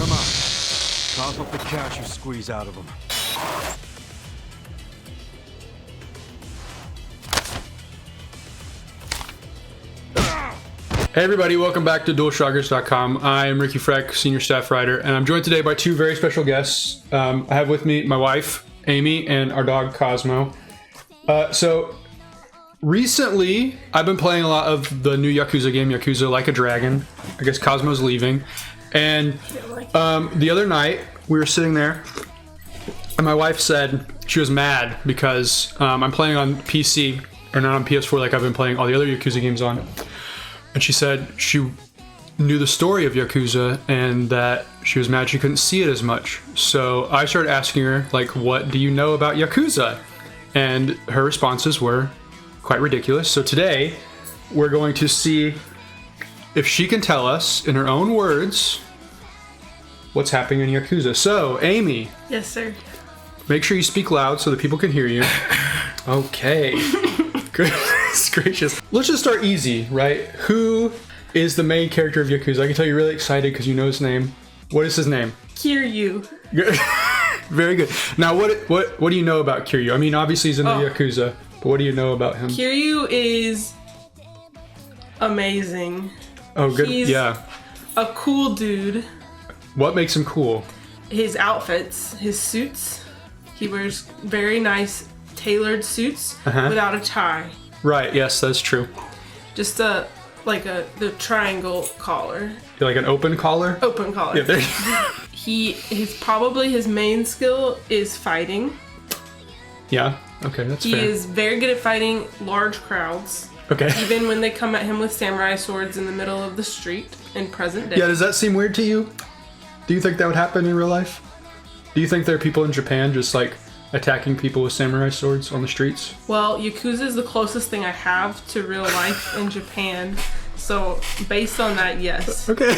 them up. Cough up the cash you squeeze out of them. Hey everybody, welcome back to DualShockers.com. I am Ricky Frech, senior staff writer, and I'm joined today by two very special guests. I have with me my wife, Amy, and our dog, Cosmo. So recently, I've been playing a lot of the new Yakuza game, Yakuza Like a Dragon. I guess Cosmo's leaving. And the other night, we were sitting there, and my wife said she was mad because I'm playing on PC, or not on PS4 like I've been playing all the other Yakuza games on. And she said she knew the story of Yakuza and that she was mad she couldn't see it as much. So I started asking her, like, what do you know about Yakuza? And her responses were quite ridiculous. So today, we're going to see if she can tell us, in her own words, what's happening in Yakuza. So, Amy. Yes, sir. Make sure you speak loud so that people can hear you. Okay. Goodness gracious. Let's just start easy, right? Who is the main character of Yakuza? I can tell you're really excited because you know his name. What is his name? Kiryu. Very good. Now, what do you know about Kiryu? I mean, obviously he's in the Yakuza, but what do you know about him? Kiryu is amazing. Oh, good. He's yeah. A cool dude. What makes him cool? His outfits, his suits. He wears very nice tailored suits without a tie. Right, yes, that's true. Just the triangle collar. Like an open collar? Open collar. Yeah, there his main skill is fighting. Yeah, okay, that's He fair. is very good at fighting large crowds. Okay. Even when they come at him with samurai swords in the middle of the street in present day. Yeah, does that seem weird to you? Do you think that would happen in real life? Do you think there are people in Japan just like attacking people with samurai swords on the streets? Well, Yakuza is the closest thing I have to real life in Japan. So, based on that, yes. Okay.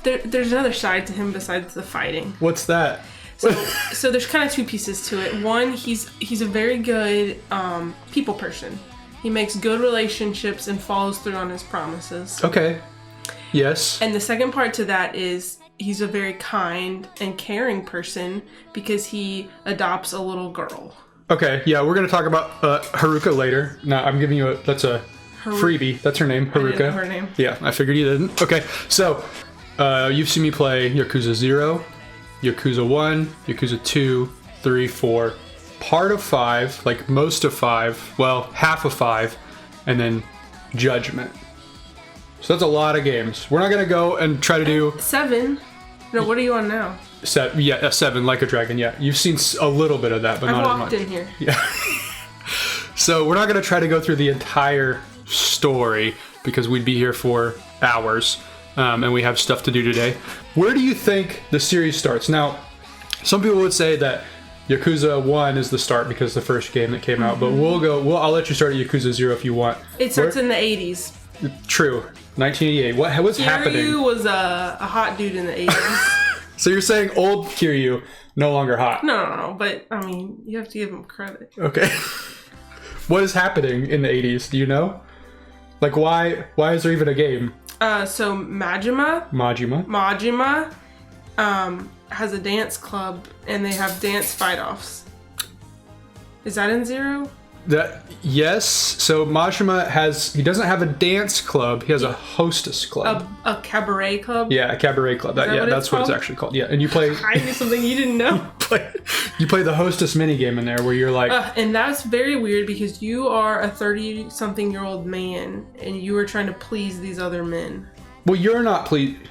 There's another side to him besides the fighting. What's that? So there's kind of two pieces to it. One, he's a very good people person. He makes good relationships and follows through on his promises. Okay. Yes. And the second part to that is he's a very kind and caring person because he adopts a little girl. Okay, yeah, we're going to talk about Haruka later. Now, I'm giving you that's a freebie. That's her name, Haruka. I didn't know her name. Yeah, I figured you didn't. Okay, so you've seen me play Yakuza 0, Yakuza 1, Yakuza 2, 3, 4, part of 5, like most of 5, well, half of 5, and then Judgment. So that's a lot of games. We're not going to go and try to do... 7? No, what are you on now? 7, Like a Dragon, yeah. You've seen a little bit of that, but not as much. I've walked in here. Yeah. So we're not going to try to go through the entire story because we'd be here for hours, and we have stuff to do today. Where do you think the series starts? Now, some people would say that Yakuza 1 is the start because the first game that came out, but I'll let you start at Yakuza 0 if you want. It starts in the 80s. True. 1988. What's happening? Kiryu was a hot dude in the 80s. So you're saying old Kiryu, no longer hot? No, but I mean, you have to give him credit. Okay. What is happening in the 80s? Do you know? Like, why is there even a game? So Majima has a dance club, and they have dance fight-offs. Is that in 0? Yes. So Majima he doesn't have a dance club. He has a hostess club. A cabaret club? Yeah, a cabaret club. That's what it's actually called. Yeah, and you play... I knew something you didn't know. You play the hostess minigame in there where you're like... and that's very weird because you are a 30-something-year-old man and you are trying to please these other men. Well, you're not pleasing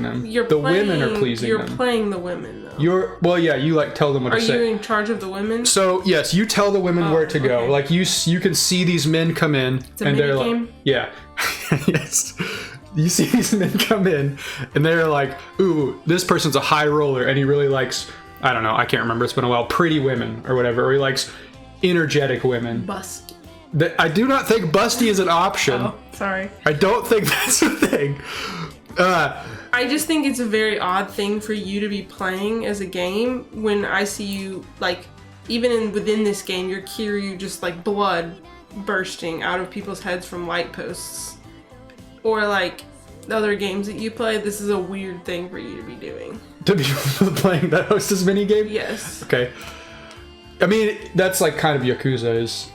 them. Women are pleasing them. You're playing the women, though. You like tell them what to say. Are you in charge of the women? So yes, you tell the women where to go. Okay. Like you can see these men come in, it's and they're game? Like, yeah, yes. You see these men come in, and they're like, "Ooh, this person's a high roller, and he really likes, I don't know, I can't remember. It's been a while. Pretty women or whatever, or he likes energetic women." Busty. I do not think busty is an option. Oh, sorry. I don't think that's a thing. I just think it's a very odd thing for you to be playing as a game when I see you, like, even within this game, you're Kiryu just like blood bursting out of people's heads from light posts. Or like other games that you play, this is a weird thing for you to be doing. To be playing that Hostess minigame? Yes. Okay. I mean, that's like kind of Yakuza is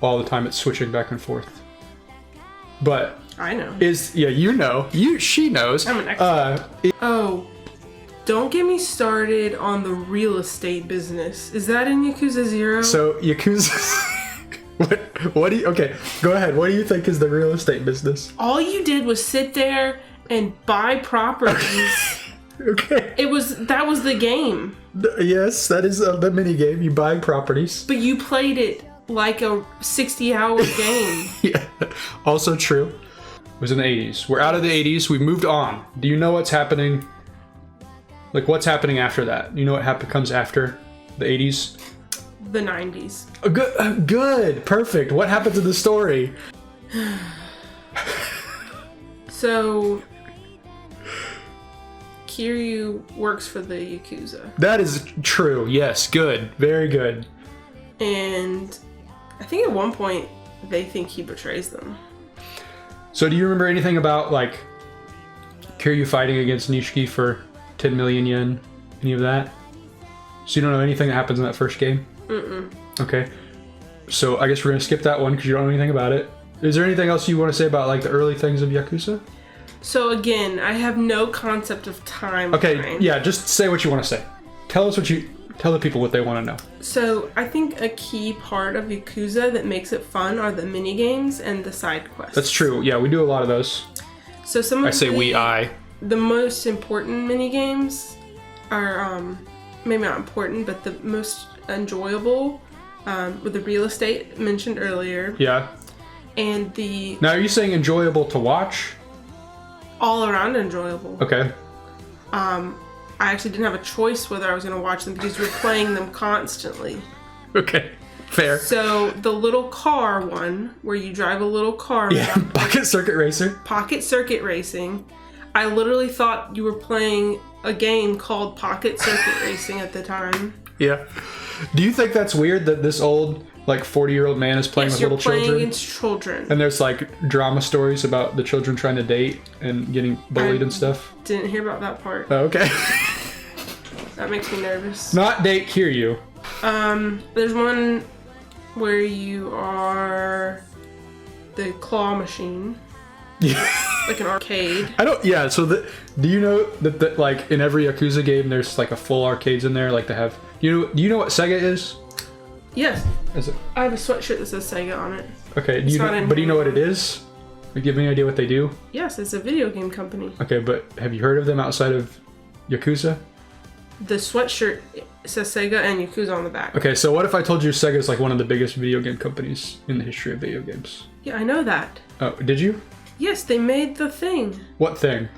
all the time. It's switching back and forth. But I know. She knows. I'm an expert. Don't get me started on the real estate business. Is that in Yakuza 0? So Yakuza. What do you? Okay, go ahead. What do you think is the real estate business? All you did was sit there and buy properties. Okay. That was the game. Yes, that is the mini game. You buy properties. But you played it like a 60-hour game. Yeah. Also true. It was in the 80s. We're out of the 80s. We've moved on. Do you know what's happening? Like, what's happening after that? You know what comes after the 80s? The 90s. Good. Perfect. What happened to the story? So, Kiryu works for the Yakuza. That is true. Yes. Good. Very good. And I think at one point they think he betrays them. So do you remember anything about, like, Kiryu fighting against Nishiki for 10 million yen? Any of that? So you don't know anything that happens in that first game? Mm-mm. Okay. So I guess we're going to skip that one because you don't know anything about it. Is there anything else you want to say about, like, the early things of Yakuza? So again, I have no concept of time. Okay, yeah, just say what you want to say. Tell the people what they want to know. So I think a key part of Yakuza that makes it fun are the mini games and the side quests. That's true. Yeah, we do a lot of those. So some of I. The most important mini games are maybe not important, but the most enjoyable with the real estate mentioned earlier. Yeah. And the Now, are you saying enjoyable to watch? all around enjoyable. Okay. I actually didn't have a choice whether I was going to watch them because we were playing them constantly. Okay. Fair. So the little car one, where you drive a little car. Yeah, Pocket Circuit Racer. Pocket Circuit Racing. I literally thought you were playing a game called Pocket Circuit Racing at the time. Yeah. Do you think that's weird that this old, like, 40-year-old man is playing with little children? You're playing against children. And there's, like, drama stories about the children trying to date and getting bullied and stuff? Didn't hear about that part. Oh, okay. That makes me nervous. Not date Kiryu. There's one where you are the claw machine. Yeah. Like an arcade. Do you know that like in every Yakuza game there's like a full arcades in there, like they have, do you know what Sega is? Yes. Is it? I have a sweatshirt that says Sega on it. Okay, do you know what it is? Like, give me an idea what they do? Yes, it's a video game company. Okay, but have you heard of them outside of Yakuza? The sweatshirt says Sega and Yakuza on the back. Okay, so what if I told you Sega is like one of the biggest video game companies in the history of video games? Yeah, I know that. Oh, did you? Yes, they made the thing. What thing?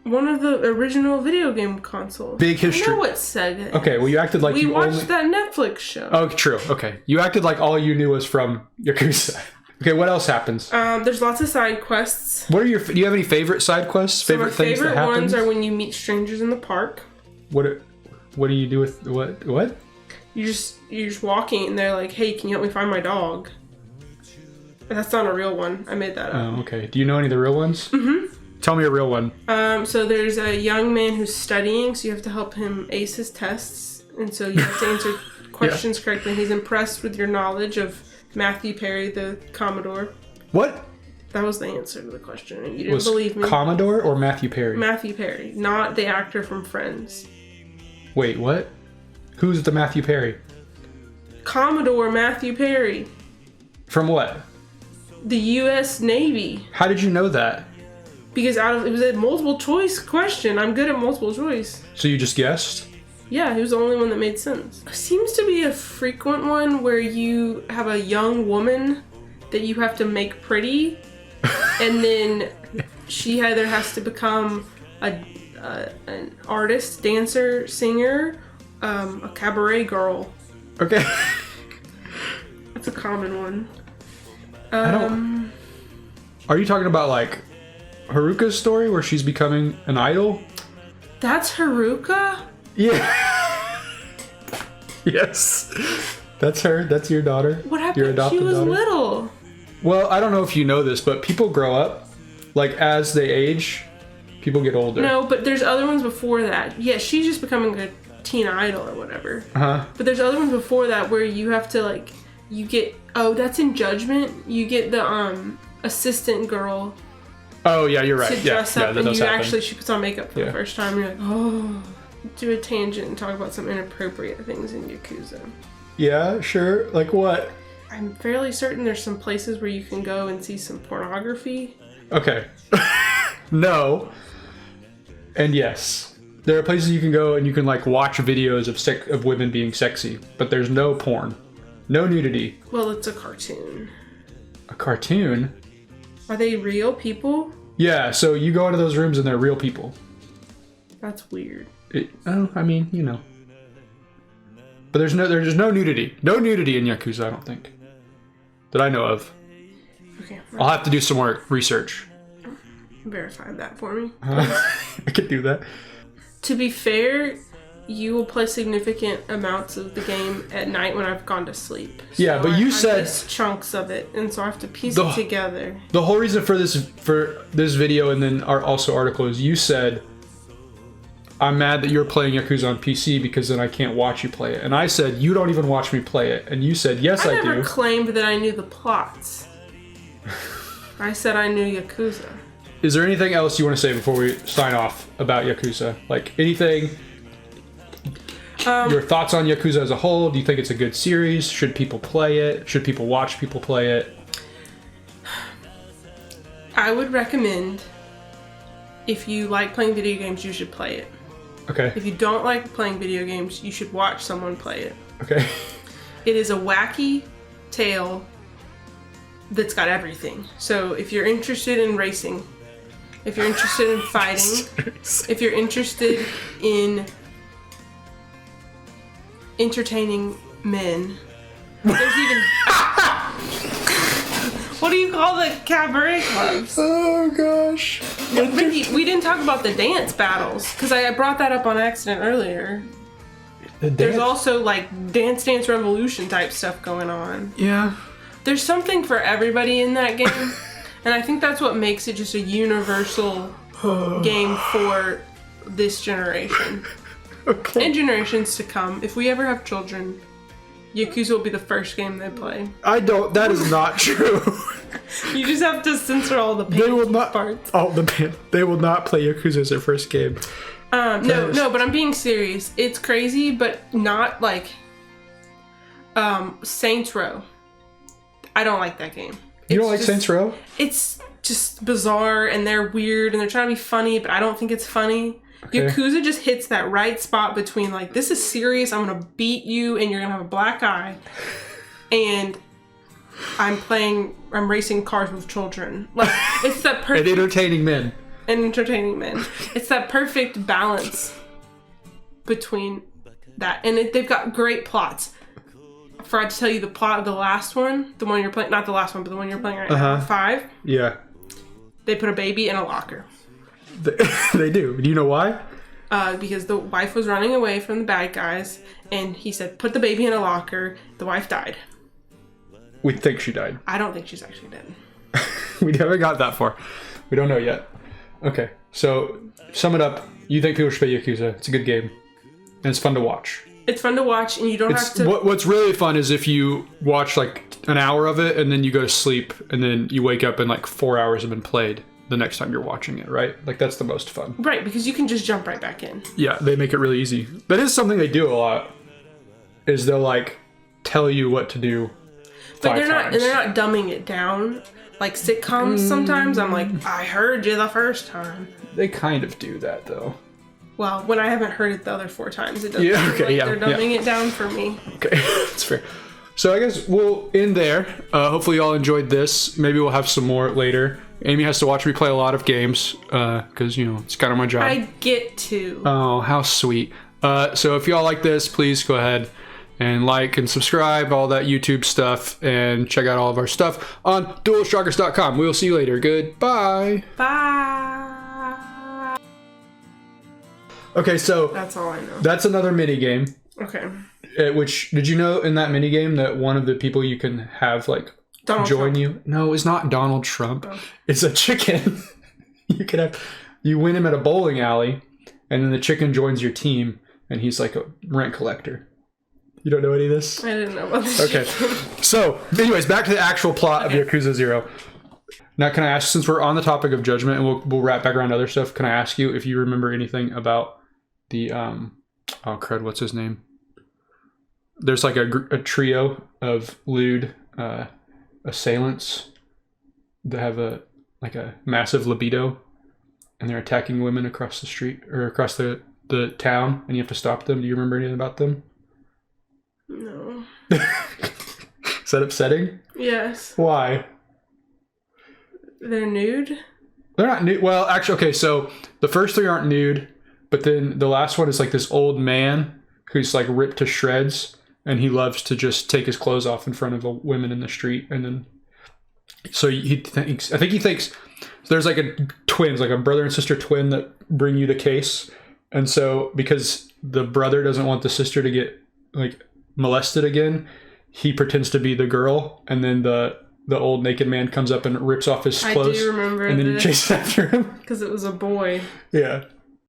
One of the original video game consoles. Big history. I know what Sega is. Okay, well you acted like we watched that Netflix show. Oh, true. Okay, you acted like all you knew was from Yakuza. Okay, what else happens? There's lots of side quests. Do you have any favorite side quests? Favorite things that happen? Favorite ones are when you meet strangers in the park. What do you do with what? You're just walking and they're like, "Hey, can you help me find my dog?" But that's not a real one. I made that up. Oh, okay. Do you know any of the real ones? Mm-hmm. Tell me a real one. So there's a young man who's studying, so you have to help him ace his tests, and so you have to answer questions correctly. He's impressed with your knowledge of Matthew Perry, the Commodore. What? That was the answer to the question. You didn't believe me. Commodore or Matthew Perry? Matthew Perry, not the actor from Friends. Wait, what? Who's the Matthew Perry? Commodore Matthew Perry. From what? The U.S. Navy. How did you know that? Because it was a multiple choice question. I'm good at multiple choice. So you just guessed? Yeah, he was the only one that made sense. Seems to be a frequent one where you have a young woman that you have to make pretty, and then she either has to become an artist, dancer, singer, a cabaret girl. Okay. That's a common one. Are you talking about like Haruka's story where she's becoming an idol? That's Haruka? Yeah. Yes. That's her. That's your daughter. What happened? Your adopted She was daughter. little. Well, I don't know if you know this, but people grow up Like as they age, people get older. No, but there's other ones before that. Yeah, she's just becoming a teen idol or whatever. Uh-huh. But there's other ones before that where you have to like, you get, oh, that's in Judgment. You get the assistant girl Oh yeah, you're right. to dress up, that and does you happen. actually, she puts on makeup for the first time. You're like, oh, do a tangent and talk about some inappropriate things in Yakuza. Yeah, sure. Like what? I'm fairly certain there's some places where you can go and see some pornography. Okay. No. And yes. There are places you can go and you can like watch videos of women being sexy, but there's no porn. No nudity. Well, it's a cartoon. A cartoon? Are they real people? Yeah, so you go into those rooms and they're real people. That's weird. I mean, you know. But there's no nudity. No nudity in Yakuza, I don't think. That I know of. Okay. I'll have to do some more research. Verify that for me. I could do that. To be fair, you will play significant amounts of the game at night when I've gone to sleep. Yeah, but you I said miss chunks of it, and so I have to piece The- it together. the whole reason for this video and then our also article is you said I'm mad that you're playing Yakuza on PC because then I can't watch you play it. And I said you don't even watch me play it. And you said yes I never do. claimed that I knew the plots. I said I knew Yakuza. Is there anything else you want to say before we sign off about Yakuza? Like anything? Your thoughts on Yakuza as a whole? Do you think it's a good series? Should people play it? Should people watch people play it? I would recommend, if you like playing video games, you should play it. Okay. If you don't like playing video games, you should watch someone play it. Okay. It is a wacky tale that's got everything. So if you're interested in racing, if you're interested in fighting, if you're interested in entertaining men, there's even... What do you call the cabaret clubs? Oh gosh. Ricky, we didn't talk about the dance battles, because I brought that up on accident earlier. There's also like Dance Dance Revolution type stuff going on. Yeah. There's something for everybody in that game, and I think that's what makes it just a universal game for this generation. Okay. And generations to come. If we ever have children, Yakuza will be the first game they play. That is not true. You just have to censor all the They will not. parts. They will not play Yakuza as their first game. No, but I'm being serious. It's crazy, but not like Saints Row. I don't like that game. You don't like Saints Row? It's just bizarre, and they're weird, and they're trying to be funny, but I don't think it's funny. Okay. Yakuza just hits that right spot between like, this is serious, I'm gonna beat you, and you're gonna have a black eye, and I'm racing cars with children. Like, it's that perfect... And entertaining men. And entertaining men. It's that perfect balance between that. And they've got great plots. I forgot to tell you the plot of the last one. The one you're playing, not the last one, but the one you're playing right now. 5. Yeah. They put a baby in a locker. They do. Do you know why? Because the wife was running away from the bad guys, and he said, put the baby in a locker. The wife died. We think she died. I don't think she's actually dead. We haven't got that far. We don't know yet. Okay, so sum it up. You think people should play Yakuza. It's a good game. And it's fun to watch. It's fun to watch, and you don't have to... What's really fun is if you watch like an hour of it, and then you go to sleep, and then you wake up and like 4 hours have been played the next time you're watching it, right? Like that's the most fun. Right, because you can just jump right back in. Yeah, they make it really easy. That is something they do a lot, is they'll like tell you what to do. But they're not dumbing it down like sitcoms. Sometimes I'm like, I heard you the first time. They kind of do that though. Well, when I haven't heard it the other 4 times, it doesn't Yeah, feel okay, like yeah, they're dumbing it down for me. Okay, that's fair. So I guess we'll end there. Hopefully you all enjoyed this. Maybe we'll have some more later. Amy has to watch me play a lot of games because, you know, it's kind of my job. I get to. Oh, how sweet. So if y'all like this, please go ahead and like and subscribe, all that YouTube stuff, and check out all of our stuff on DualShockers.com. We'll see you later. Goodbye. Bye. Okay, so That's all I know. that's another mini game. Okay. Which, did you know in that mini game that one of the people you can have like Donald join Trump. you? No, it's not Donald Trump. Oh. It's a chicken. you win him at a bowling alley, and then the chicken joins your team, and he's like a rent collector. You don't know any of this? I didn't know about this. Okay. So, anyways, back to the actual plot of Yakuza 0. Now, can I ask, since we're on the topic of judgment, and we'll wrap back around to other stuff, can I ask you if you remember anything about the, oh crud, what's his name? There's like a trio of lewd assailants that have a massive libido, and they're attacking women across the street, or across the town, and you have to stop them. Do you remember anything about them? No. Is that upsetting? Yes. Why? They're nude? They're not nude. Well, actually, okay, so the first 3 aren't nude, but then the last one is like this old man who's like ripped to shreds, and he loves to just take his clothes off in front of the women in the street, and then so he thinks there's like twins, like a brother and sister twin that bring you the case, and so because the brother doesn't want the sister to get like molested again, he pretends to be the girl, and then the old naked man comes up and rips off his clothes. I do remember and then this. he chases after him. Because it was a boy. Yeah.